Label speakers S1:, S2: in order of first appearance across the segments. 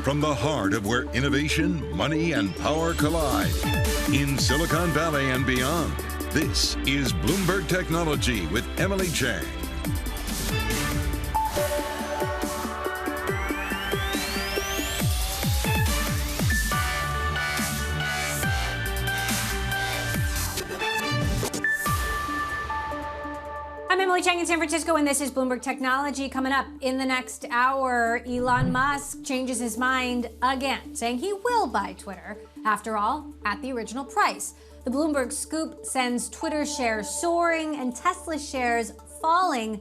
S1: from the heart of where innovation, money, and power collide. In Silicon Valley and beyond, this is Bloomberg Technology with Emily Chang.
S2: I'm Emily Chang in San Francisco, and this is Bloomberg Technology. Coming up in the next hour, Elon Musk changes his mind again, saying he will buy Twitter, after all, at the original price. The Bloomberg scoop sends Twitter shares soaring and Tesla shares falling.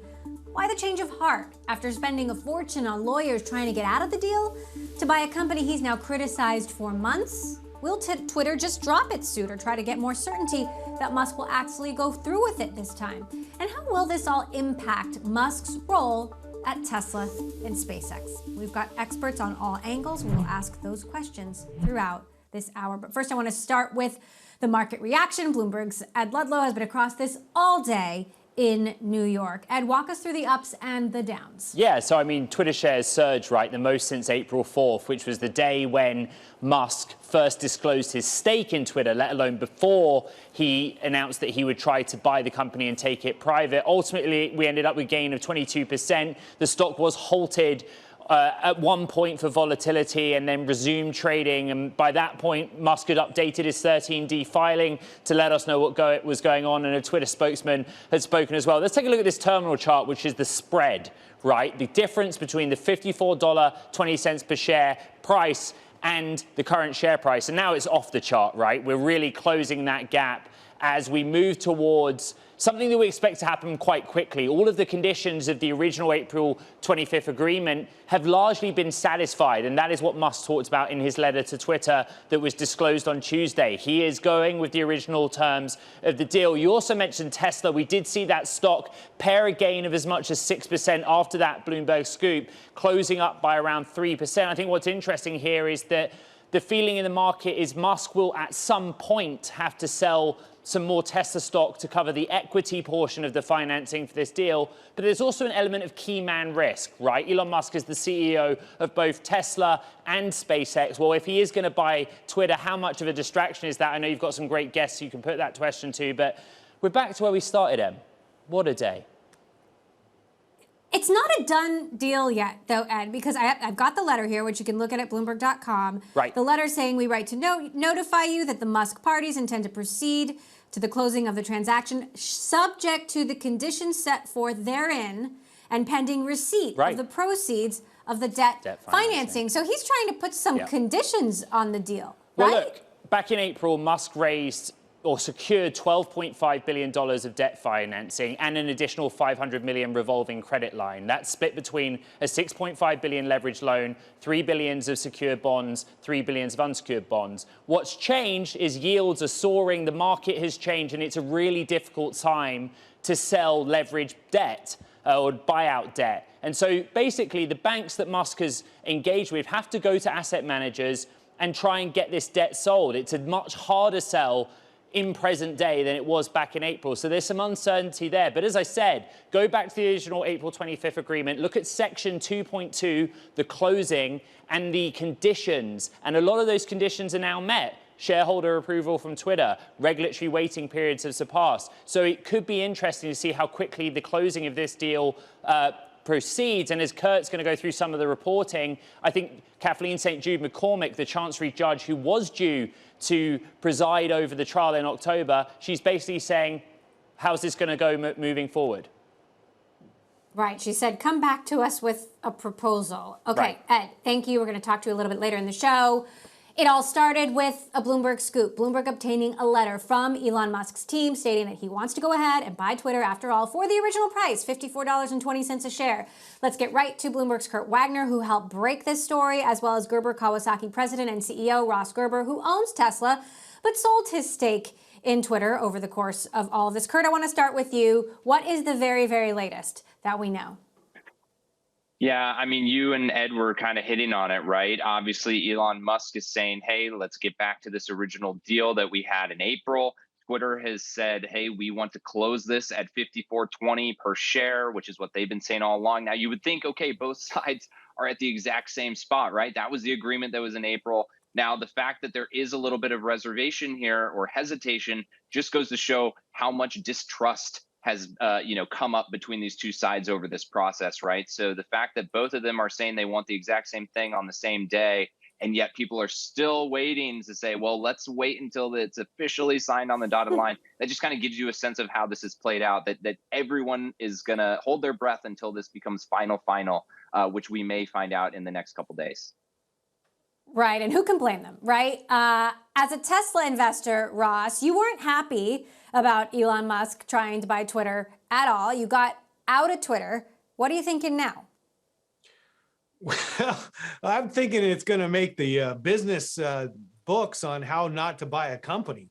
S2: Why the change of heart after spending a fortune on lawyers trying to get out of the deal to buy a company he's now criticized for months? Will Twitter just drop its suit or try to get more certainty that Musk will actually go through with it this time? And how will this all impact Musk's role at Tesla and SpaceX? We've got experts on all angles. We will ask those questions throughout this hour. But first, I want to start with the market reaction. Bloomberg's Ed Ludlow has been across this all day in New York. Ed, walk us through the ups and the downs.
S3: Yeah, so I mean, Twitter shares surged, right, the most since April 4th, which was the day when Musk first disclosed his stake in Twitter, let alone before he announced that he would try to buy the company and take it private. Ultimately, we ended up with a gain of 22%. The stock was halted at one point for volatility and then resumed trading. And by that point, Musk had updated his 13D filing to let us know what was going on. And a Twitter spokesman had spoken as well. Let's take a look at this terminal chart, which is the spread, right? The difference between the $54.20 per share price and the current share price. And now it's off the chart, right? We're really closing that gap as we move towards something that we expect to happen quite quickly. All of the conditions of the original April 25th agreement have largely been satisfied, and that is what Musk talked about in his letter to Twitter that was disclosed on Tuesday. He is going with the original terms of the deal. You also mentioned Tesla. We did see that stock pair a gain of as much as 6% after that Bloomberg scoop, closing up by around 3%. I think what's interesting here is that the feeling in the market is Musk will at some point have to sell some more Tesla stock to cover the equity portion of the financing for this deal. But there's also an element of key man risk, right? Elon Musk is the CEO of both Tesla and SpaceX. Well, if he is going to buy Twitter, how much of a distraction is that? I know you've got some great guests you can put that question to, but we're back to where we started, Em. What a day.
S2: It's not a done deal yet, though, Ed, because I've got the letter here, which you can look at Bloomberg.com.
S3: Right.
S2: The letter saying we write to notify you that the Musk parties intend to proceed to the closing of the transaction, subject to the conditions set forth therein and pending receipt of the proceeds of the debt financing. So he's trying to put some conditions on the deal, right?
S3: Well, look, back in April, Musk raised or secured $12.5 billion of debt financing and an additional $500 million revolving credit line. That's split between a $6.5 billion leverage loan, $3 billion of secured bonds, $3 billion of unsecured bonds. What's changed is yields are soaring, the market has changed, and it's a really difficult time to sell leveraged debt or buyout debt. And so basically the banks that Musk has engaged with have to go to asset managers and try and get this debt sold. It's a much harder sell in present day than it was back in April. So there's some uncertainty there. But as I said, go back to the original April 25th agreement, look at section 2.2, the closing and the conditions. And a lot of those conditions are now met. Shareholder approval from Twitter, regulatory waiting periods have surpassed. So it could be interesting to see how quickly the closing of this deal proceeds. And as Kurt's going to go through some of the reporting, I think Kathleen St. Jude McCormick, the Chancery judge who was due to preside over the trial in October, she's basically saying, how's this going to go moving forward?
S2: Right. She said, come back to us with a proposal. Okay,
S3: Right.
S2: Ed, thank you. We're going to talk to you a little bit later in the show. It all started with a Bloomberg scoop. Bloomberg obtaining a letter from Elon Musk's team stating that he wants to go ahead and buy Twitter, after all, for the original price, $54.20 a share. Let's get right to Bloomberg's Kurt Wagner, who helped break this story, as well as Gerber Kawasaki president and CEO Ross Gerber, who owns Tesla, but sold his stake in Twitter over the course of all of this. Kurt, I want to start with you. What is the very, very latest that we know?
S4: Yeah, I mean, you and Ed were kind of hitting on it, right? Obviously, Elon Musk is saying, hey, let's get back to this original deal that we had in April. Twitter has said, hey, we want to close this at $54.20 per share, which is what they've been saying all along. Now, you would think, okay, both sides are at the exact same spot, right? That was the agreement that was in April. Now, the fact that there is a little bit of reservation here or hesitation just goes to show how much distrust has come up between these two sides over this process, right? So the fact that both of them are saying they want the exact same thing on the same day, and yet people are still waiting to say, well, let's wait until it's officially signed on the dotted line. That just kind of gives you a sense of how this is played out, that everyone is going to hold their breath until this becomes final, which we may find out in the next couple days.
S2: Right, and who can blame them, right? As a Tesla investor, Ross, you weren't happy about Elon Musk trying to buy Twitter at all. You got out of Twitter. What are you thinking now?
S5: Well, I'm thinking it's going to make the business books on how not to buy a company.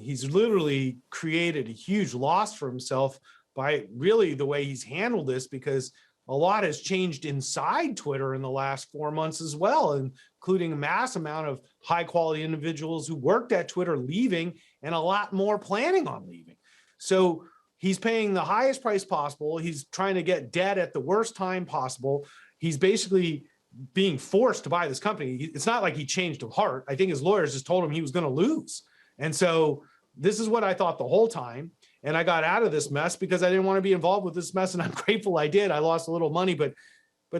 S5: He's literally created a huge loss for himself by really the way he's handled this, because a lot has changed inside Twitter in the last 4 months as well, including a mass amount of high quality individuals who worked at Twitter leaving and a lot more planning on leaving. So he's paying the highest price possible. He's trying to get debt at the worst time possible. He's basically being forced to buy this company. It's not like he changed of heart. I think his lawyers just told him he was going to lose. And so this is what I thought the whole time. And I got out of this mess because I didn't want to be involved with this mess. And I'm grateful I did. I lost a little money, but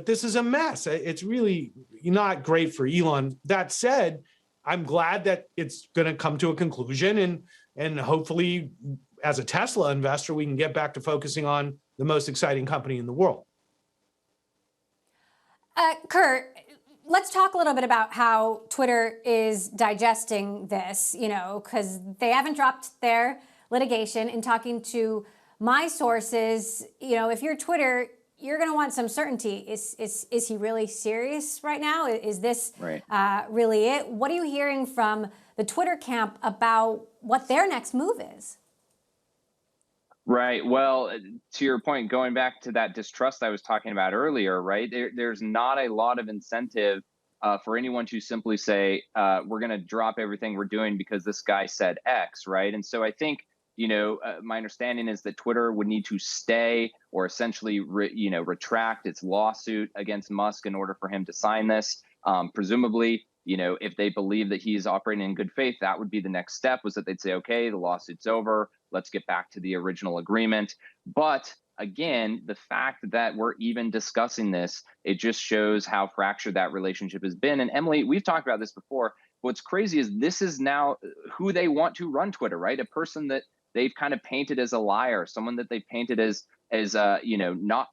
S5: this is a mess. It's really not great for Elon. That said, I'm glad that it's going to come to a conclusion. And hopefully, as a Tesla investor, we can get back to focusing on the most exciting company in the world.
S2: Kurt, let's talk a little bit about how Twitter is digesting this, because they haven't dropped their litigation. In talking to my sources, if you're Twitter, you're going to want some certainty. Is he really serious right now? Is this really it? What are you hearing from the Twitter camp about what their next move is?
S4: Right. Well, to your point, going back to that distrust I was talking about earlier, right? There's not a lot of incentive for anyone to simply say, we're going to drop everything we're doing because this guy said X, right? And so I think, my understanding is that Twitter would need to stay or essentially, retract its lawsuit against Musk in order for him to sign this. Presumably, if they believe that he's operating in good faith, that would be the next step, was that they'd say, okay, the lawsuit's over. Let's get back to the original agreement. But again, the fact that we're even discussing this, it just shows how fractured that relationship has been. And Emily, we've talked about this before. What's crazy is this is now who they want to run Twitter, right? A person that they've kind of painted as a liar, someone that they've painted as not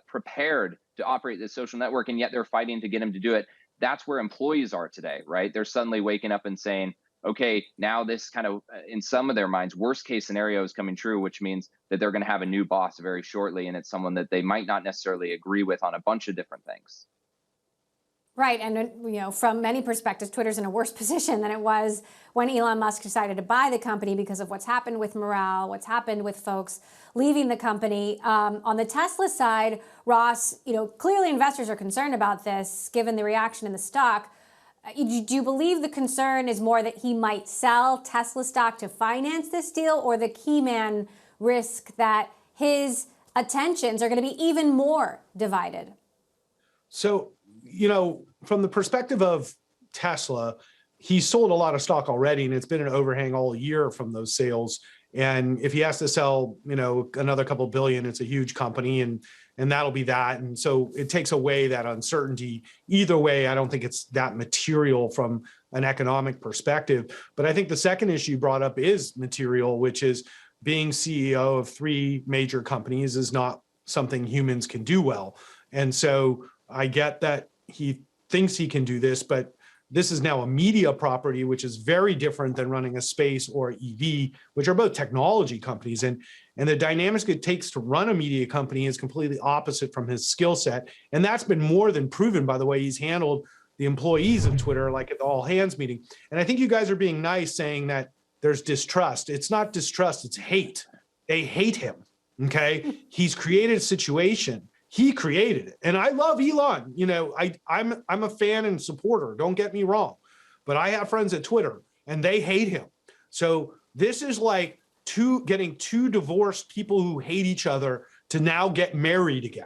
S4: prepared to operate this social network, and yet they're fighting to get him to do it. That's where employees are today, right? They're suddenly waking up and saying, okay, now this kind of, in some of their minds, worst case scenario is coming true, which means that they're going to have a new boss very shortly, and it's someone that they might not necessarily agree with on a bunch of different things.
S2: Right, and from many perspectives, Twitter's in a worse position than it was when Elon Musk decided to buy the company because of what's happened with morale, what's happened with folks leaving the company. On the Tesla side, Ross, clearly investors are concerned about this, given the reaction in the stock. Do you believe the concern is more that he might sell Tesla stock to finance this deal, or the key man risk that his attentions are going to be even more divided?
S5: So, from the perspective of Tesla, he sold a lot of stock already, and it's been an overhang all year from those sales. And if he has to sell, another couple billion, it's a huge company, and that'll be that. And so it takes away that uncertainty. Either way, I don't think it's that material from an economic perspective. But I think the second issue you brought up is material, which is being CEO of 3 major companies is not something humans can do well. And so I get that he thinks he can do this, but this is now a media property, which is very different than running a space or EV, which are both technology companies. And the dynamics it takes to run a media company is completely opposite from his skill set. And that's been more than proven by the way he's handled the employees of Twitter, like at the all hands meeting. And I think you guys are being nice saying that there's distrust. It's not distrust, it's hate. They hate him, okay? He's created a situation. He created it. And I love Elon. I'm a fan and supporter. Don't get me wrong. But I have friends at Twitter and they hate him. So this is like getting 2 divorced people who hate each other to now get married again.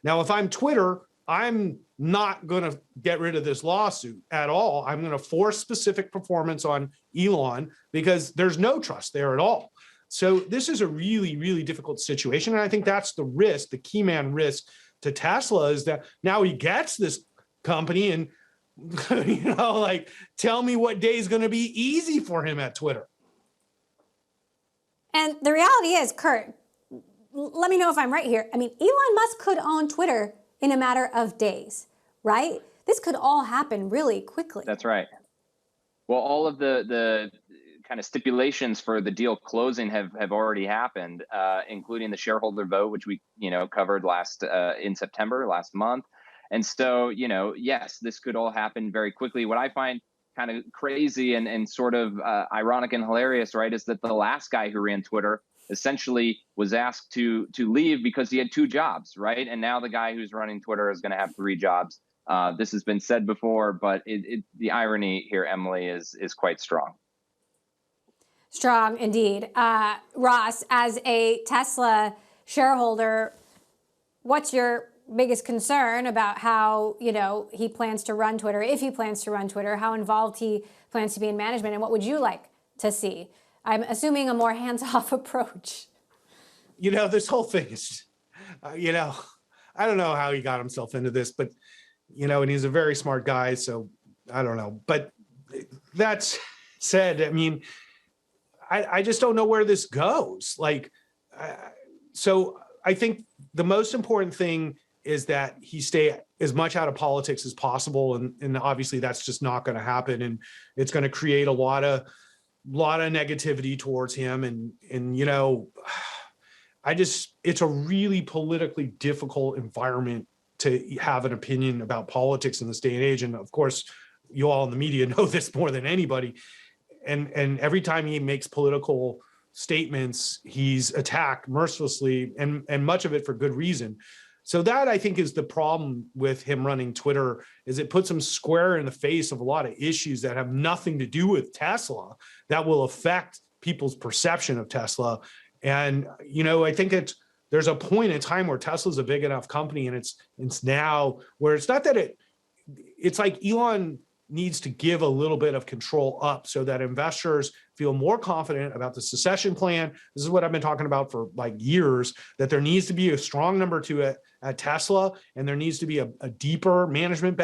S5: Now, if I'm Twitter, I'm not going to get rid of this lawsuit at all. I'm going to force specific performance on Elon because there's no trust there at all. So this is a really, really difficult situation. And I think that's the risk, the key man risk to Tesla, is that now he gets this company and, like, tell me what day is going to be easy for him at Twitter.
S2: And the reality is, Kurt, let me know if I'm right here. I mean, Elon Musk could own Twitter in a matter of days, right? This could all happen really quickly.
S4: That's right. Well, all of the kind of stipulations for the deal closing have already happened, including the shareholder vote, which we covered in September last month. And so, yes, this could all happen very quickly. What I find kind of crazy and sort of ironic and hilarious, right, is that the last guy who ran Twitter essentially was asked to leave because he had 2 jobs, right? And now the guy who's running Twitter is going to have 3 jobs. This has been said before, but the irony here, Emily, is quite strong.
S2: Strong indeed. Ross, as a Tesla shareholder, what's your biggest concern about how, he plans to run Twitter, if he plans to run Twitter, how involved he plans to be in management, and what would you like to see? I'm assuming a more hands-off approach.
S5: This whole thing is, I don't know how he got himself into this, but, and he's a very smart guy, so I don't know. But that said, I mean, I just don't know where this goes. So I think the most important thing is that he stay as much out of politics as possible. And obviously that's just not going to happen. And it's going to create a lot of negativity towards him. And it's a really politically difficult environment to have an opinion about politics in this day and age. And of course, you all in the media know this more than anybody. And every time he makes political statements, he's attacked mercilessly, and much of it for good reason. So that, I think, is the problem with him running Twitter, is it puts him square in the face of a lot of issues that have nothing to do with Tesla that will affect people's perception of Tesla. And, I think there's a point in time where Tesla's a big enough company, and it's now where it's not that it's like Elon needs to give a little bit of control up so that investors feel more confident about the succession plan. This is what I've been talking about for years, that there needs to be a strong number 2 at Tesla, and there needs to be a deeper management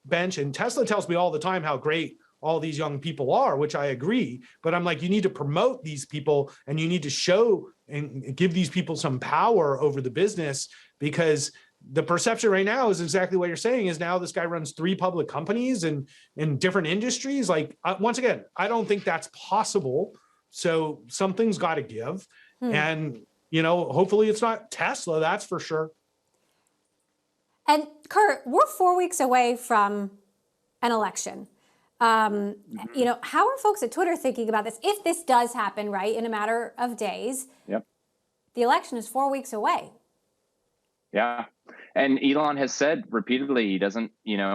S5: bench. And Tesla tells me all the time how great all these young people are, which I agree, but I'm like, you need to promote these people, and you need to show and give these people some power over the business, because the perception right now is exactly what you're saying, is now this guy runs 3 public companies and in different industries. Once again, I don't think that's possible. So something's got to give. And, hopefully it's not Tesla, that's for sure.
S2: And Kurt, we're 4 weeks away from an election. How are folks at Twitter thinking about this? If this does happen, right, in a matter of days,
S4: Yep.
S2: The election is 4 weeks away.
S4: Yeah. And Elon has said repeatedly he doesn't,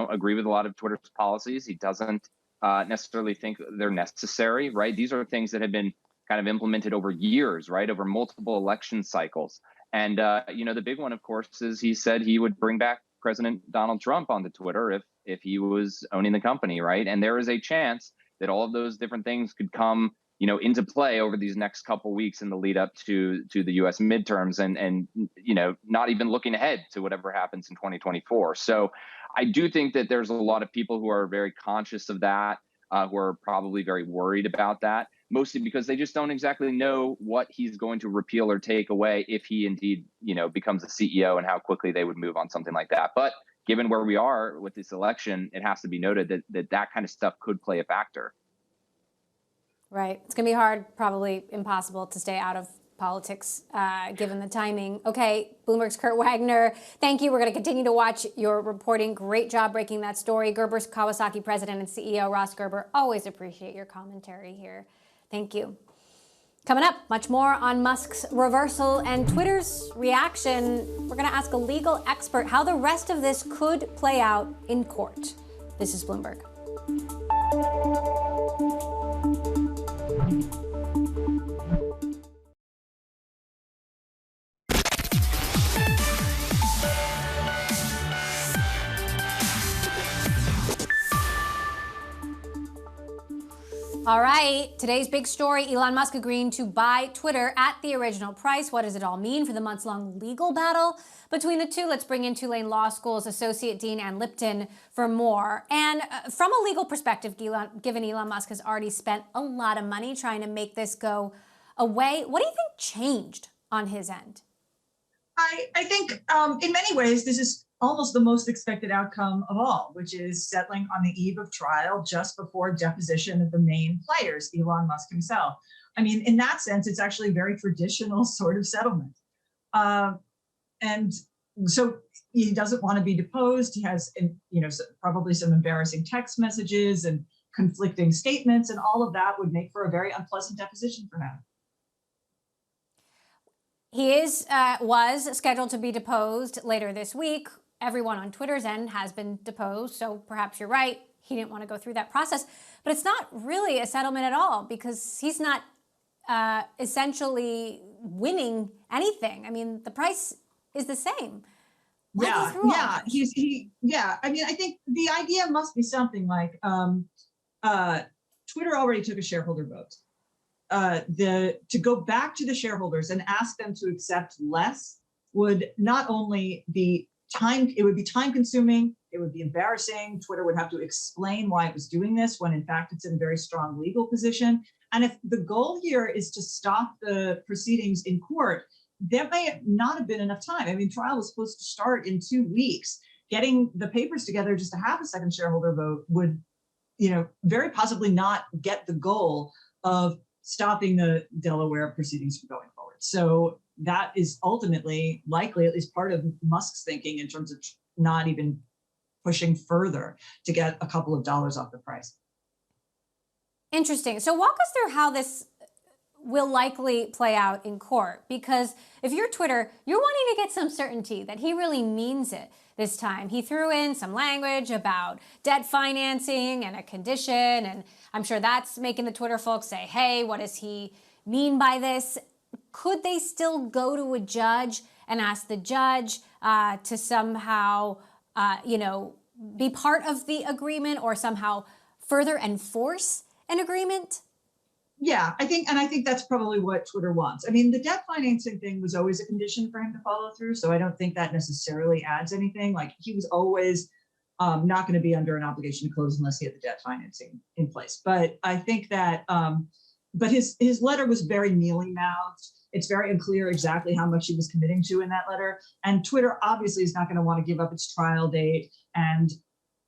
S4: agree with a lot of Twitter's policies. He doesn't necessarily think they're necessary, right? These are things that have been kind of implemented over years, right? Over multiple election cycles. And, the big one, of course, is he said he would bring back President Donald Trump onto Twitter if he was owning the company, right? And there is a chance that all of those different things could come into play over these next couple of weeks in the lead up to the U.S. midterms, and not even looking ahead to whatever happens in 2024. So I do think that there's a lot of people who are very conscious of that, who are probably very worried about that, mostly because they just don't exactly know what he's going to repeal or take away if he indeed, becomes a CEO, and how quickly they would move on something like that. But given where we are with this election, it has to be noted that kind of stuff could play a factor.
S2: Right. It's going to be hard, probably impossible, to stay out of politics given the timing. Okay, Bloomberg's Kurt Wagner, thank you. We're going to continue to watch your reporting. Great job breaking that story. Gerber's Kawasaki president and CEO Ross Gerber, always appreciate your commentary here. Thank you. Coming up, much more on Musk's reversal and Twitter's reaction. We're going to ask a legal expert how the rest of this could play out in court. This is Bloomberg. All right, today's big story, Elon Musk agreeing to buy Twitter at the original price. What does it all mean for the months-long legal battle between the two? Let's bring in Tulane Law School's Associate Dean Ann Lipton for more. And from a legal perspective, given Elon Musk has already spent a lot of money trying to make this go away, what do you think changed on his end?
S6: I think in many ways, this is almost the most expected outcome of all, which is settling on the eve of trial just before deposition of the main players, Elon Musk himself. I mean, in that sense, it's actually a very traditional sort of settlement. And so he doesn't want to be deposed. He has, probably some embarrassing text messages and conflicting statements, and all of that would make for a very unpleasant deposition for him.
S2: He was scheduled to be deposed later this week. Everyone on Twitter's end has been deposed, so perhaps you're right. He didn't want to go through that process. But it's not really a settlement at all because he's not essentially winning anything. I mean, the price is the same.
S6: Yeah. I mean, I think the idea must be something like Twitter already took a shareholder vote. To go back to the shareholders and ask them to accept less would not only be it would be time consuming, it would be embarrassing. Twitter would have to explain why it was doing this when in fact it's in a very strong legal position. And if the goal here is to stop the proceedings in court, there may not have been enough time. I mean, trial was supposed to start in 2 weeks. Getting the papers together just to have a second shareholder vote would, very possibly not get the goal of stopping the Delaware proceedings from going forward. So that is ultimately likely, at least part of Musk's thinking in terms of not even pushing further to get a couple of dollars off the price.
S2: Interesting. So walk us through how this will likely play out in court, because if you're Twitter, you're wanting to get some certainty that he really means it this time. He threw in some language about debt financing and a condition, and I'm sure that's making the Twitter folks say, hey, what does he mean by this? Could they still go to a judge and ask the judge to somehow, be part of the agreement or somehow further enforce an agreement?
S6: Yeah, I think that's probably what Twitter wants. I mean, the debt financing thing was always a condition for him to follow through, so I don't think that necessarily adds anything. Like, he was always not going to be under an obligation to close unless he had the debt financing in place. But I think that, but his letter was very mealy-mouthed. It's very unclear exactly how much he was committing to in that letter. And Twitter obviously is not going to want to give up its trial date and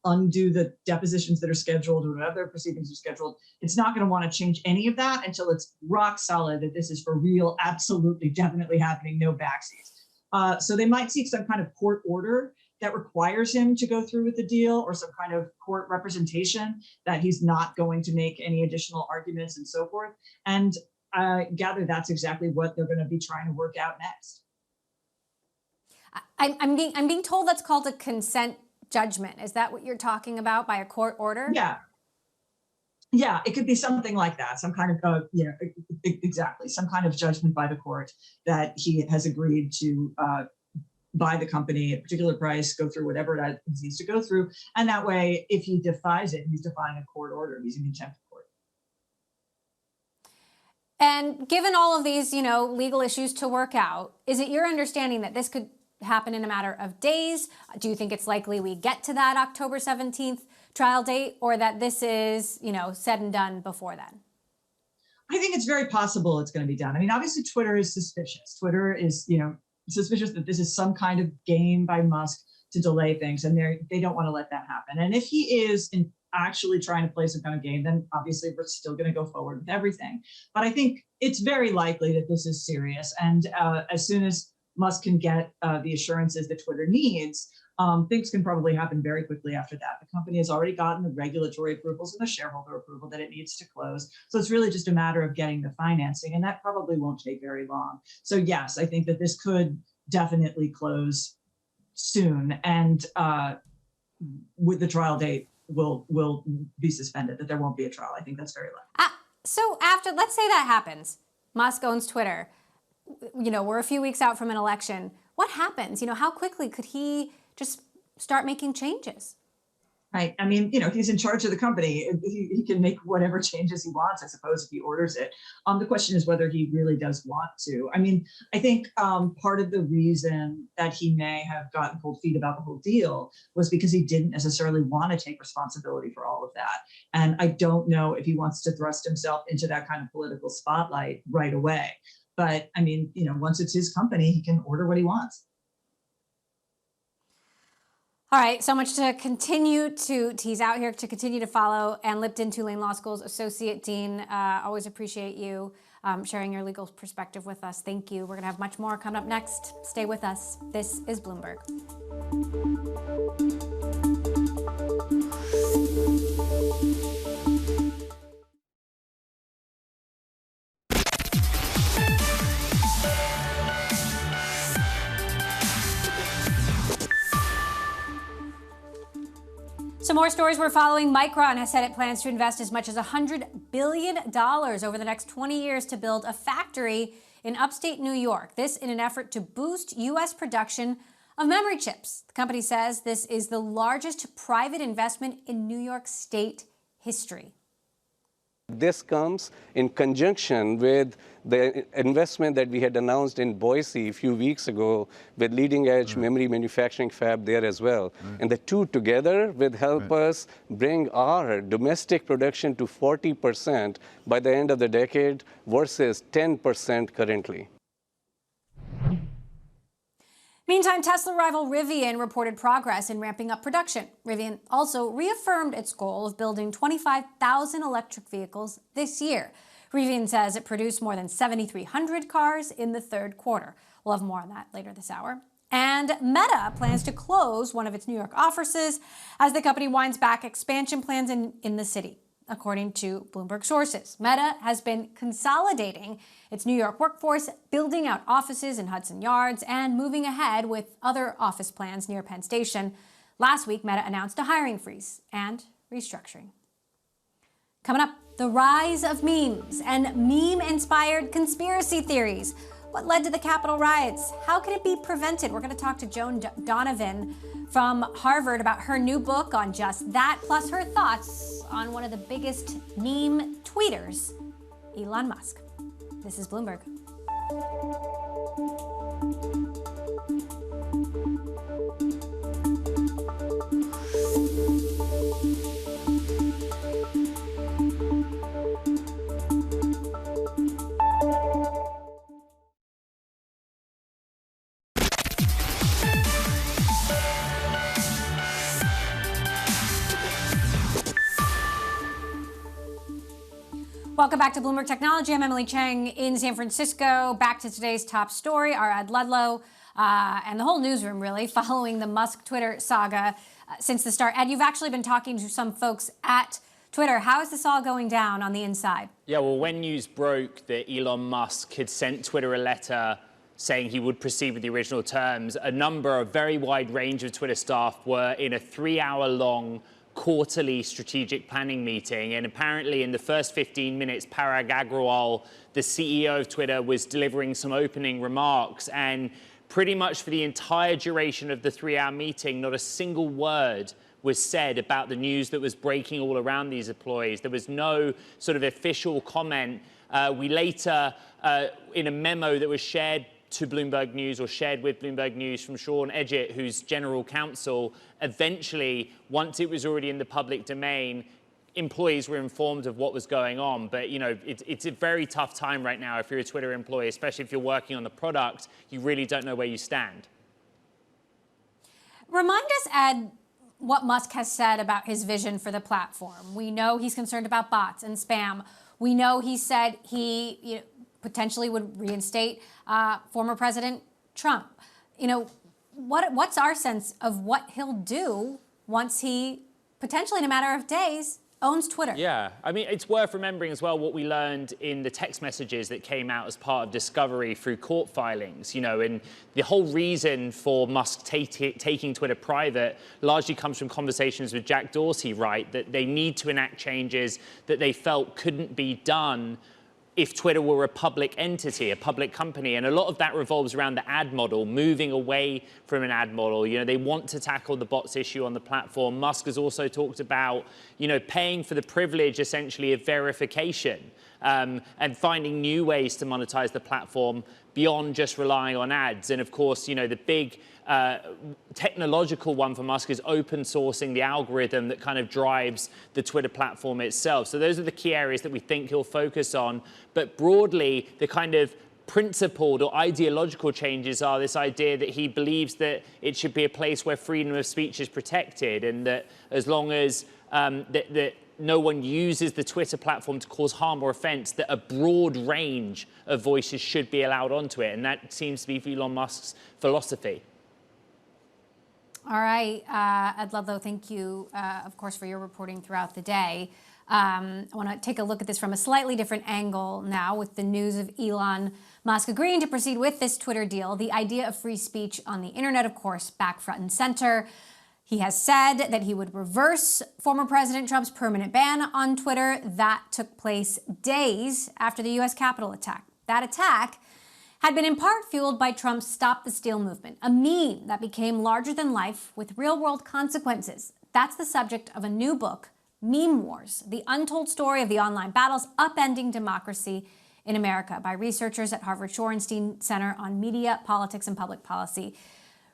S6: undo the depositions that are scheduled or whatever proceedings are scheduled. It's not going to want to change any of that until it's rock solid that this is for real, absolutely, definitely happening, no backsies. So they might seek some kind of court order that requires him to go through with the deal, or some kind of court representation that he's not going to make any additional arguments and so forth. And I gather that's exactly what they're going to be trying to work out next.
S2: I'm being told that's called a consent judgment. Is that what you're talking about by a court order?
S6: Yeah, it could be something like that. Some kind of, exactly, some kind of judgment by the court that he has agreed to buy the company at a particular price, go through whatever it needs to go through. And that way, if he defies it, he's defying a court order. He's in contempt of court.
S2: And given all of these, legal issues to work out, is it your understanding that this could happen in a matter of days? Do you think it's likely we get to that October 17th trial date, or that this is, said and done before then?
S6: I think it's very possible it's going to be done. I mean, obviously Twitter is suspicious. Twitter is, suspicious that this is some kind of game by Musk to delay things, and they don't want to let that happen. And if he is actually trying to play some kind of game, then obviously we're still going to go forward with everything. But I think it's very likely that this is serious. And as soon as Musk can get the assurances that Twitter needs, things can probably happen very quickly after that. The company has already gotten the regulatory approvals and the shareholder approval that it needs to close. So it's really just a matter of getting the financing, and that probably won't take very long. So yes, I think that this could definitely close soon, and with the trial date will be suspended, that there won't be a trial. I think that's very likely.
S2: So after, let's say that happens, Musk owns Twitter, we're a few weeks out from an election. What happens? How quickly could he just start making changes?
S6: Right. I mean, you know, he's in charge of the company. He can make whatever changes he wants, I suppose, if he orders it. The question is whether he really does want to. I mean, I think part of the reason that he may have gotten cold feet about the whole deal was because he didn't necessarily want to take responsibility for all of that. And I don't know if he wants to thrust himself into that kind of political spotlight right away. But I mean, you know, once it's his company, he can order what he wants.
S2: All right, so much to continue to tease out here, to continue to follow. And Lipton, Tulane Law School's Associate Dean, always appreciate you sharing your legal perspective with us. Thank you. We're going to have much more coming up next. Stay with us. This is Bloomberg. Some more stories we're following. Micron has said it plans to invest as much as $100 billion over the next 20 years to build a factory in upstate New York. This in an effort to boost U.S. production of memory chips. The company says this is the largest private investment in New York State history.
S7: This comes in conjunction with the investment that we had announced in Boise a few weeks ago with leading-edge memory manufacturing fab there as well. And the two together will help us bring our domestic production to 40% by the end of the decade versus 10% currently.
S2: Meantime, Tesla rival Rivian reported progress in ramping up production. Rivian also reaffirmed its goal of building 25,000 electric vehicles this year. Rivian says it produced more than 7,300 cars in the third quarter. We'll have more on that later this hour. And Meta plans to close one of its New York offices as the company winds back expansion plans in the city. According to Bloomberg sources, Meta has been consolidating its New York workforce, building out offices in Hudson Yards, and moving ahead with other office plans near Penn Station. Last week, Meta announced a hiring freeze and restructuring. Coming up, the rise of memes and meme-inspired conspiracy theories. What led to the Capitol riots? How can it be prevented? We're going to talk to Joan Donovan from Harvard about her new book on just that, plus her thoughts on one of the biggest meme tweeters, Elon Musk. This is Bloomberg. Welcome back to Bloomberg Technology. I'm Emily Chang in San Francisco. Back to today's top story, our Ed Ludlow and the whole newsroom really following the Musk Twitter saga since the start. Ed, you've actually been talking to some folks at Twitter. How is this all going down on the inside?
S3: Yeah, well, when news broke that Elon Musk had sent Twitter a letter saying he would proceed with the original terms, a very wide range of Twitter staff were in a 3-hour-long quarterly strategic planning meeting. And apparently in the first 15 minutes, Parag Agrawal, the CEO of Twitter, was delivering some opening remarks. And pretty much for the entire duration of the 3-hour meeting, not a single word was said about the news that was breaking all around these employees. There was no sort of official comment. We later, in a memo that was shared to Bloomberg News or shared with Bloomberg News from Sean Edgett, who's general counsel, eventually, once it was already in the public domain, employees were informed of what was going on. But, you know, it's a very tough time right now if you're a Twitter employee, especially if you're working on the product. You really don't know where you stand.
S2: Remind us, Ed, what Musk has said about his vision for the platform. We know he's concerned about bots and spam. We know he said he potentially would reinstate former President Trump. You know, what's our sense of what he'll do once he potentially, in a matter of days, owns Twitter? Yeah,
S3: I mean, it's worth remembering as well what we learned in the text messages that came out as part of discovery through court filings, you know, and the whole reason for Musk taking Twitter private largely comes from conversations with Jack Dorsey, right, that they need to enact changes that they felt couldn't be done if Twitter were a public entity, a public company. And a lot of that revolves around the ad model, moving away from an ad model. You know, they want to tackle the bots issue on the platform. Musk has also talked about, you know, paying for the privilege, essentially, of verification, and finding new ways to monetize the platform beyond just relying on ads. And of course, you know, the big technological one for Musk is open sourcing the algorithm that kind of drives the Twitter platform itself. So those are the key areas that we think he'll focus on. But broadly, the kind of principled or ideological changes are this idea that he believes that it should be a place where freedom of speech is protected, and that as long as that no one uses the Twitter platform to cause harm or offense, that a broad range of voices should be allowed onto it. And that seems to be Elon Musk's philosophy.
S2: All right, Ed Ludlow, thank you, of course, for your reporting throughout the day. I want to take a look at this from a slightly different angle now, with the news of Elon Musk agreeing to proceed with this Twitter deal. The idea of free speech on the internet, of course, back front and center. He has said that he would reverse former President Trump's permanent ban on Twitter. That took place days after the U.S. Capitol attack. That attack had been in part fueled by Trump's Stop the Steal movement, a meme that became larger than life with real-world consequences. That's the subject of a new book, Meme Wars, the untold story of the online battles upending democracy in America, by researchers at Harvard Shorenstein Center on Media, Politics, and Public Policy.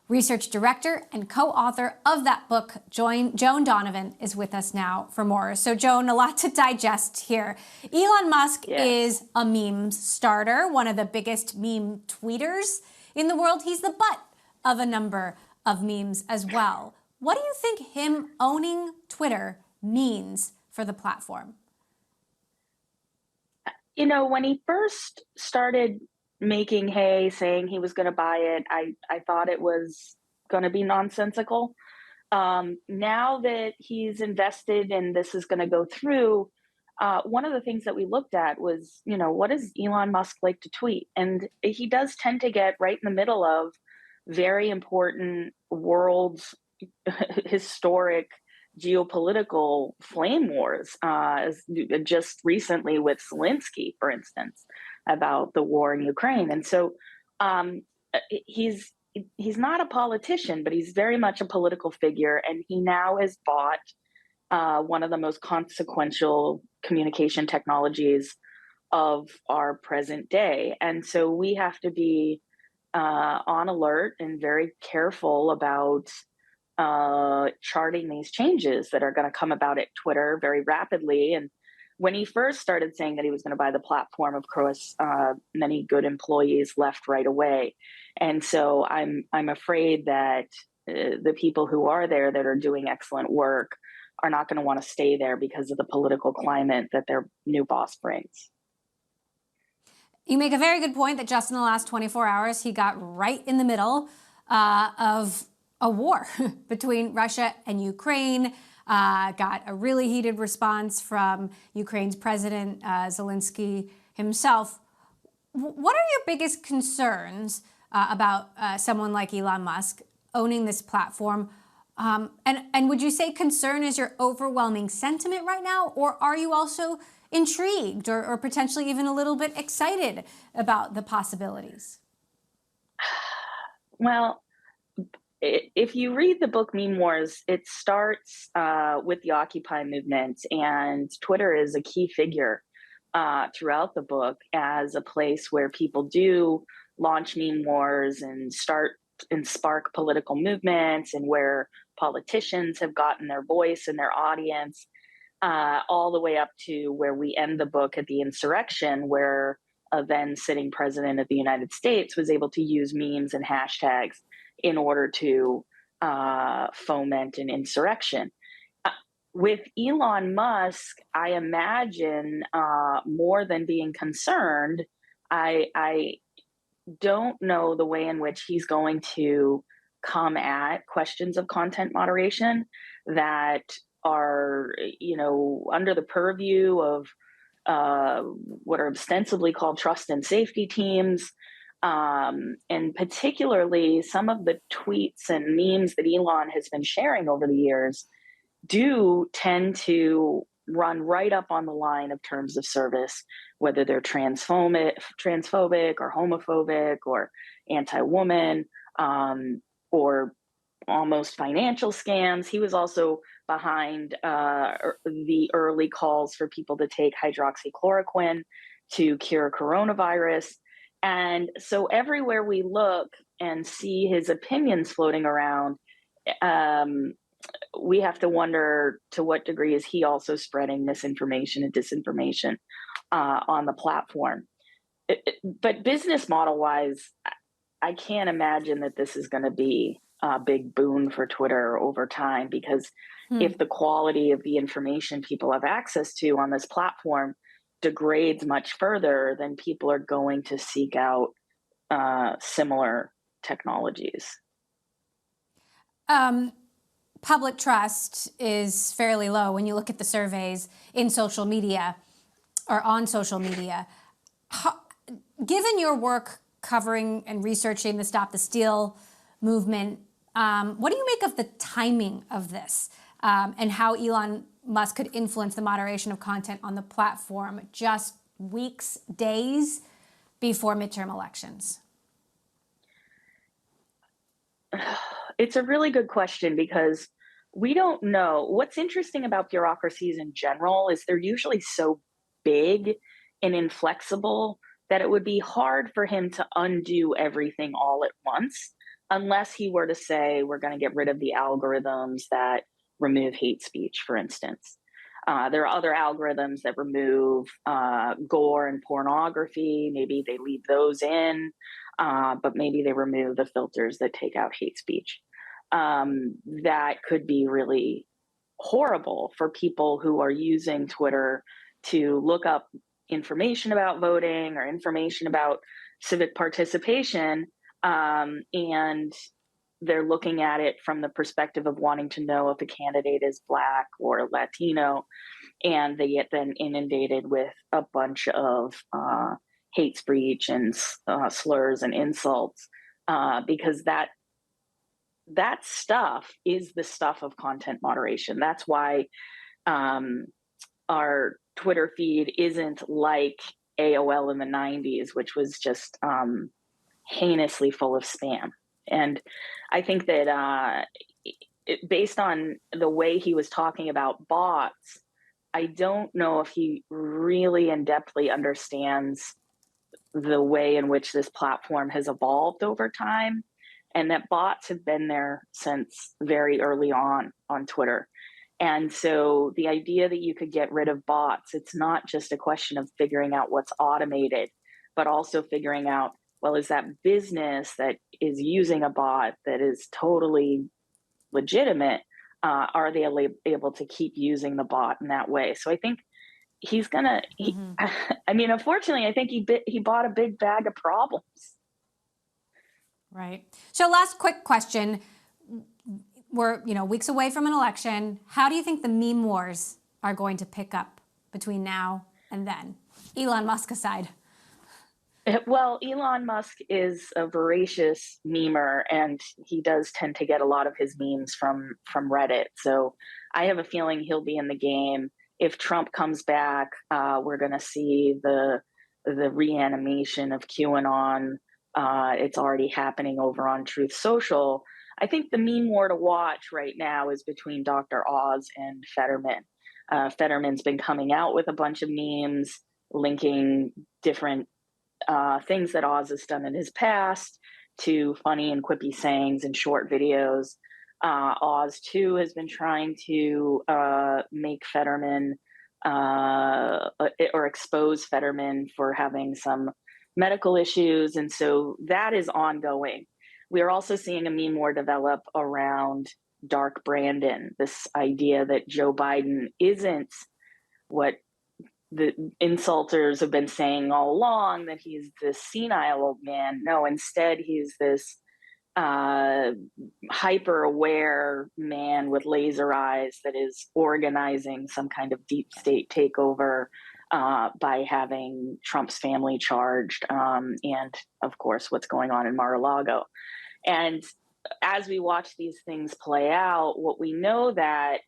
S2: Research director and co-author of that book, Joan Donovan, is with us now for more. So, Joan, a lot to digest here. Elon Musk is a meme starter, one of the biggest meme tweeters in the world. He's the butt of a number of memes as well. What do you think him owning Twitter means for the platform?
S8: You know, when he first started making hay, saying he was going to buy it, I thought it was going to be nonsensical. Now that he's invested and this is going to go through, one of the things that we looked at was, you know, what does Elon Musk like to tweet? And he does tend to get right in the middle of very important world's historic geopolitical flame wars, just recently with Zelensky, for instance, about the war in Ukraine. And so he's not a politician, but he's very much a political figure. And he now has bought one of the most consequential communication technologies of our present day. And so we have to be on alert and very careful about charting these changes that are going to come about at Twitter very rapidly. And when he first started saying that he was going to buy the platform, of course, many good employees left right away. And so I'm afraid that the people who are there that are doing excellent work are not going to want to stay there because of the political climate that their new boss brings.
S2: You make a very good point that just in the last 24 hours, he got right in the middle of a war between Russia and Ukraine, got a really heated response from Ukraine's President Zelensky himself. What are your biggest concerns about someone like Elon Musk owning this platform? And would you say concern is your overwhelming sentiment right now, or are you also intrigued or potentially even a little bit excited about the possibilities?
S8: Well, if you read the book Meme Wars, it starts with the Occupy movement, and Twitter is a key figure throughout the book as a place where people do launch meme wars and start and spark political movements, and where politicians have gotten their voice and their audience, all the way up to where we end the book at the insurrection, where a then sitting president of the United States was able to use memes and hashtags in order to foment an insurrection. With Elon Musk, I imagine more than being concerned, I don't know the way in which he's going to come at questions of content moderation that are, you know, under the purview of what are ostensibly called trust and safety teams. And particularly some of the tweets and memes that Elon has been sharing over the years do tend to run right up on the line of terms of service, whether they're transphobic or homophobic or anti-woman, or almost financial scams. He was also behind the early calls for people to take hydroxychloroquine to cure coronavirus. And so everywhere we look and see his opinions floating around, we have to wonder to what degree is he also spreading misinformation and disinformation on the platform. But business model wise, I can't imagine that this is going to be a big boon for Twitter over time, because if the quality of the information people have access to on this platform degrades much further, then people are going to seek out similar technologies.
S2: Public trust is fairly low when you look at the surveys in social media or on social media. Given your work covering and researching the Stop the Steal movement, what do you make of the timing of this and how Elon Musk could influence the moderation of content on the platform just weeks, days before midterm elections?
S8: It's a really good question, because we don't know. What's interesting about bureaucracies in general is they're usually so big and inflexible that it would be hard for him to undo everything all at once, unless he were to say, we're going to get rid of the algorithms that remove hate speech, for instance. There are other algorithms that remove gore and pornography. Maybe they leave those in, but maybe they remove the filters that take out hate speech. That could be really horrible for people who are using Twitter to look up information about voting or information about civic participation, and they're looking at it from the perspective of wanting to know if a candidate is Black or Latino, and they get then inundated with a bunch of hate speech and slurs and insults, because that stuff is the stuff of content moderation. That's why our Twitter feed isn't like AOL in the 90s, which was just heinously full of spam. And I think that based on the way he was talking about bots, I don't know if he really in-depthly understands the way in which this platform has evolved over time, and that bots have been there since very early on Twitter. And so the idea that you could get rid of bots, it's not just a question of figuring out what's automated, but also figuring out, well, is that business that is using a bot that is totally legitimate, are they able to keep using the bot in that way? So I think he's gonna, I mean, unfortunately, I think he bought a big bag of problems.
S2: Right. So last quick question. We're weeks away from an election. How do you think the meme wars are going to pick up between now and then, Elon Musk aside?
S8: Well, Elon Musk is a voracious memer, and he does tend to get a lot of his memes from Reddit. So I have a feeling he'll be in the game. If Trump comes back, we're going to see the reanimation of QAnon. It's already happening over on Truth Social. I think the meme war to watch right now is between Dr. Oz and Fetterman. Fetterman's been coming out with a bunch of memes linking different things that Oz has done in his past to funny and quippy sayings and short videos. Oz, too, has been trying to make Fetterman or expose Fetterman for having some medical issues. And so that is ongoing. We are also seeing a meme war develop around Dark Brandon, this idea that Joe Biden isn't what the insulters have been saying all along, that he's this senile old man. No, instead, he's this hyper-aware man with laser eyes that is organizing some kind of deep state takeover by having Trump's family charged, and, of course, what's going on in Mar-a-Lago. And as we watch these things play out, what we know that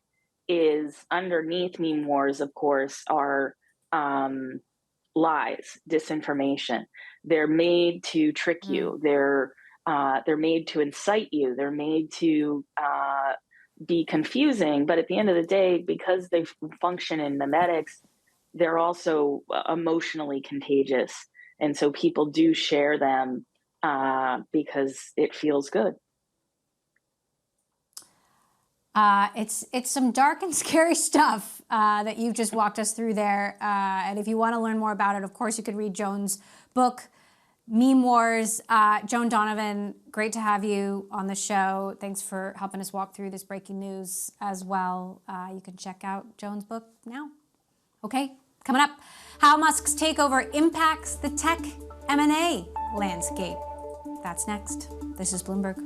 S8: is underneath meme wars, of course, are lies, disinformation. They're made to trick you. They're made to incite you. They're made to be confusing. But at the end of the day, because they function in memetics, they're also emotionally contagious. And so people do share them because it feels good.
S2: It's some dark and scary stuff that you've just walked us through there. And if you want to learn more about it, of course, you could read Joan's book, Meme Wars. Joan Donovan, great to have you on the show. Thanks for helping us walk through this breaking news as well. You can check out Joan's book now. Okay, coming up, how Musk's takeover impacts the tech M&A landscape. That's next. This is Bloomberg.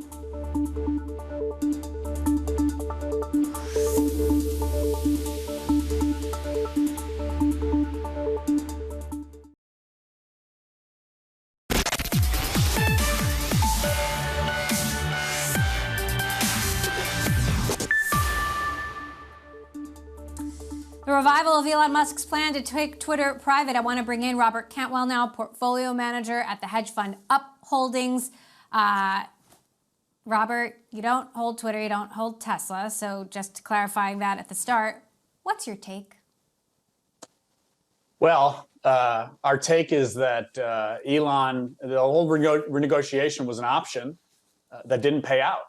S2: The revival of Elon Musk's plan to take Twitter private. I want to bring in Robert Cantwell now, portfolio manager at the hedge fund Up Holdings. Robert, you don't hold Twitter, you don't hold Tesla. So just clarifying that at the start, what's your take?
S9: Well, our take is that Elon, the whole renegotiation was an option that didn't pay out.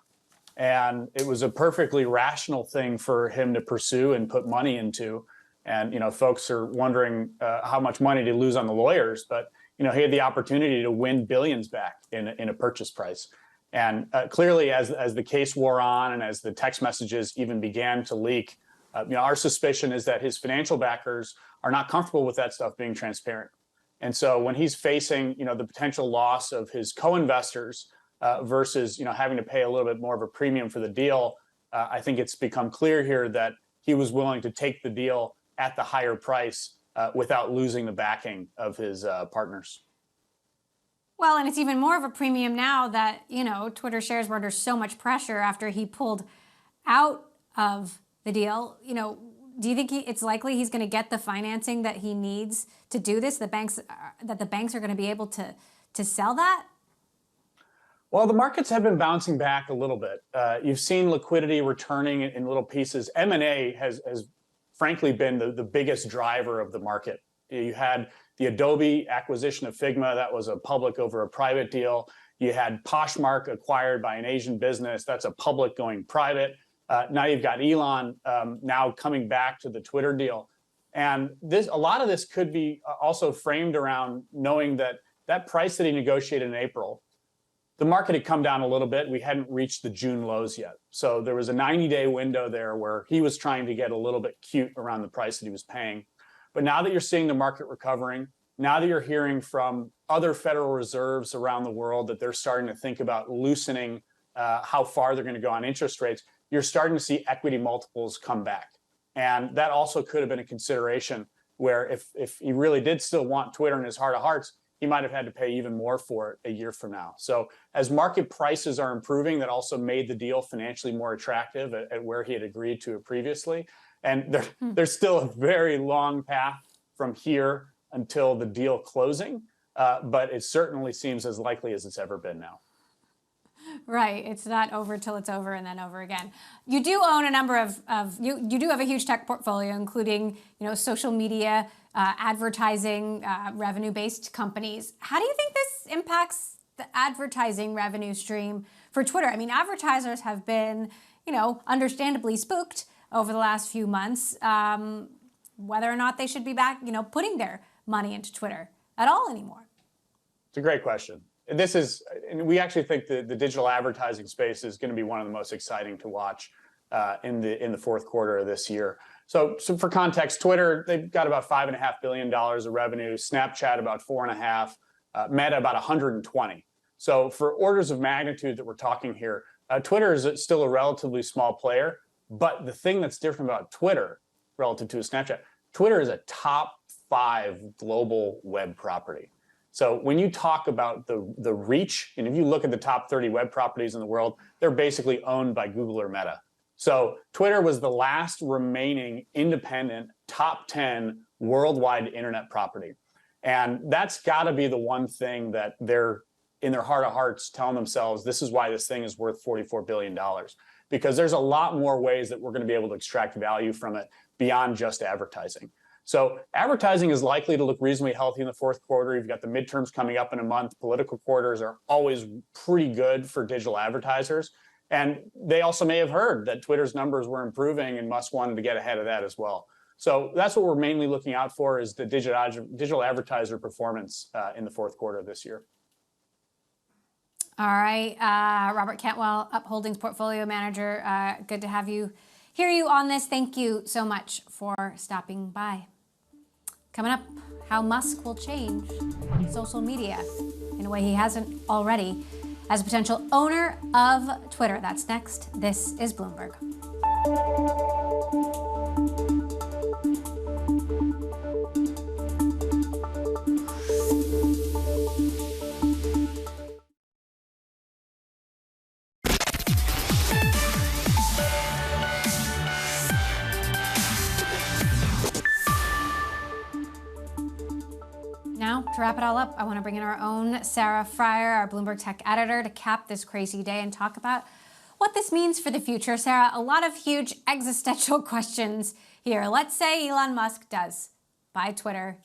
S9: And it was a perfectly rational thing for him to pursue and put money into. And, folks are wondering how much money to lose on the lawyers, but, he had the opportunity to win billions back in a purchase price. And clearly, as the case wore on and as the text messages even began to leak, our suspicion is that his financial backers are not comfortable with that stuff being transparent. And so when he's facing, the potential loss of his co-investors versus, having to pay a little bit more of a premium for the deal, I think it's become clear here that he was willing to take the deal at the higher price without losing the backing of his partners.
S2: Well, and it's even more of a premium now that, Twitter shares were under so much pressure after he pulled out of the deal. Do you think it's likely he's going to get the financing that he needs to do this? The banks are going to be able to sell that?
S9: Well, the markets have been bouncing back a little bit. You've seen liquidity returning in little pieces. M&A has frankly been the biggest driver of the market. You had the Adobe acquisition of Figma, that was a public over a private deal. You had Poshmark acquired by an Asian business, that's a public going private. Now you've got Elon now coming back to the Twitter deal. And a lot of this could be also framed around knowing that price that he negotiated in April, the market had come down a little bit. We hadn't reached the June lows yet. So there was a 90-day window there where he was trying to get a little bit cute around the price that he was paying. But now that you're seeing the market recovering, now that you're hearing from other Federal Reserves around the world that they're starting to think about loosening how far they're going to go on interest rates, you're starting to see equity multiples come back. And that also could have been a consideration where if he really did still want Twitter in his heart of hearts, he might have had to pay even more for it a year from now. So as market prices are improving, that also made the deal financially more attractive at where he had agreed to it previously. And there's still a very long path from here until the deal closing, but it certainly seems as likely as it's ever been now.
S2: Right. It's not over till it's over and then over again. You do own a number of you do have a huge tech portfolio, including, social media, advertising, revenue-based companies. How do you think this impacts the advertising revenue stream for Twitter? I mean, advertisers have been, understandably spooked over the last few months, whether or not they should be back, putting their money into Twitter at all anymore.
S9: It's a great question. And we actually think the digital advertising space is going to be one of the most exciting to watch in the fourth quarter of this year. So for context, Twitter, they've got about $5.5 billion of revenue, Snapchat about 4.5, Meta about 120. So for orders of magnitude that we're talking here, Twitter is still a relatively small player, but the thing that's different about Twitter relative to a Snapchat, Twitter is a top 5 global web property. So when you talk about the reach, and if you look at the top 30 web properties in the world, they're basically owned by Google or Meta. So Twitter was the last remaining independent top 10 worldwide internet property. And that's got to be the one thing that they're in their heart of hearts telling themselves, this is why this thing is worth $44 billion. Because there's a lot more ways that we're going to be able to extract value from it beyond just advertising. So advertising is likely to look reasonably healthy in the fourth quarter. You've got the midterms coming up in a month. Political quarters are always pretty good for digital advertisers. And they also may have heard that Twitter's numbers were improving and Musk wanted to get ahead of that as well. So that's what we're mainly looking out for, is the digital advertiser performance in the fourth quarter of this year.
S2: All right, Robert Cantwell, Upholdings portfolio manager. Good to have you, hear you on this. Thank you so much for stopping by. Coming up, how Musk will change social media in a way he hasn't already as a potential owner of Twitter. That's next. This is Bloomberg. Now, to wrap it all up, I want to bring in our own Sarah Frier, our Bloomberg Tech editor, to cap this crazy day and talk about what this means for the future. Sarah, a lot of huge existential questions here. Let's say Elon Musk does buy Twitter.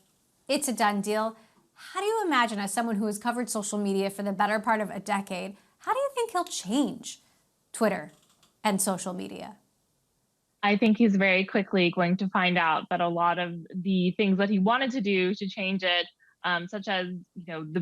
S2: It's a done deal. How do you imagine, as someone who has covered social media for the better part of a decade, how do you think he'll change Twitter and social media?
S10: I think he's very quickly going to find out that a lot of the things that he wanted to do to change it, such as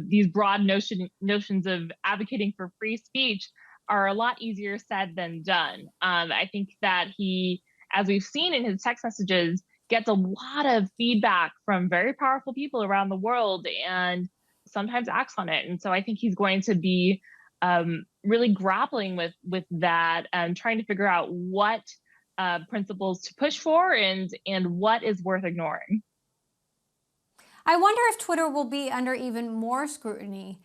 S10: these broad notions of advocating for free speech, are a lot easier said than done. I think that he, as we've seen in his text messages, gets a lot of feedback from very powerful people around the world and sometimes acts on it. And so I think he's going to be really grappling with that and trying to figure out what principles to push for and what is worth ignoring.
S2: I wonder if Twitter will be under even more scrutiny,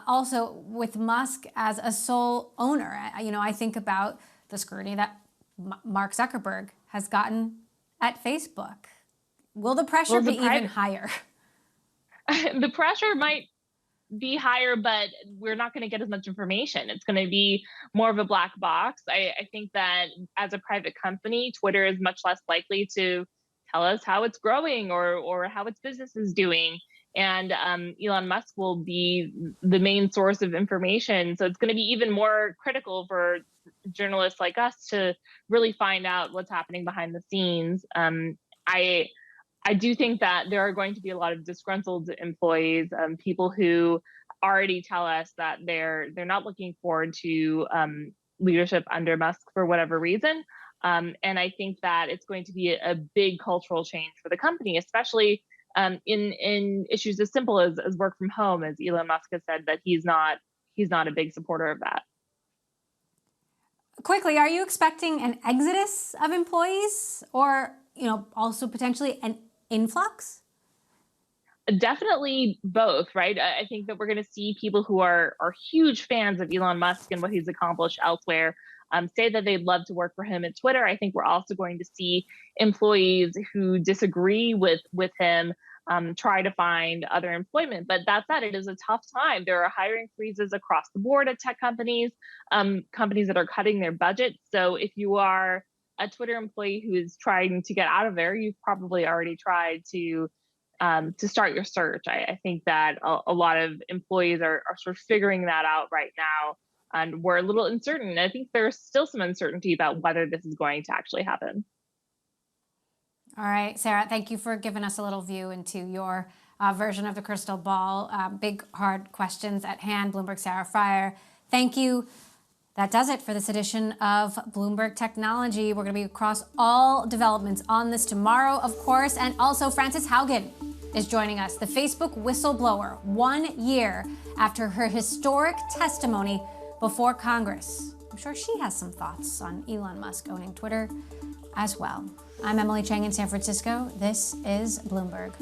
S2: also with Musk as a sole owner. I think about the scrutiny that Mark Zuckerberg has gotten at Facebook. Will the pressure be even higher?
S10: The pressure might be higher, but we're not going to get as much information. It's going to be more of a black box. I think that as a private company, Twitter is much less likely to tell us how it's growing or how its business is doing. And Elon Musk will be the main source of information. So it's going to be even more critical for journalists like us to really find out what's happening behind the scenes. I do think that there are going to be a lot of disgruntled employees, people who already tell us that they're not looking forward to leadership under Musk for whatever reason. And I think that it's going to be a big cultural change for the company, especially in issues as simple as work from home, as Elon Musk has said that he's not a big supporter of that.
S2: Quickly, are you expecting an exodus of employees or, also potentially an influx?
S10: Definitely both, right? I think that we're going to see people who are huge fans of Elon Musk and what he's accomplished elsewhere say that they'd love to work for him at Twitter. I think we're also going to see employees who disagree with him try to find other employment. But that said, it is a tough time. There are hiring freezes across the board at tech companies, companies that are cutting their budgets. So if you are a Twitter employee who is trying to get out of there, you've probably already tried to start your search. I think that a lot of employees are sort of figuring that out right now. And we're a little uncertain. I think there's still some uncertainty about whether this is going to actually happen.
S2: All right, Sarah, thank you for giving us a little view into your version of the crystal ball. Big, hard questions at hand. Bloomberg Sarah Frier, thank you. That does it for this edition of Bloomberg Technology. We're going to be across all developments on this tomorrow, of course. And also, Frances Haugen is joining us, the Facebook whistleblower, 1 year after her historic testimony before Congress. I'm sure she has some thoughts on Elon Musk owning Twitter as well. I'm Emily Chang in San Francisco. This is Bloomberg.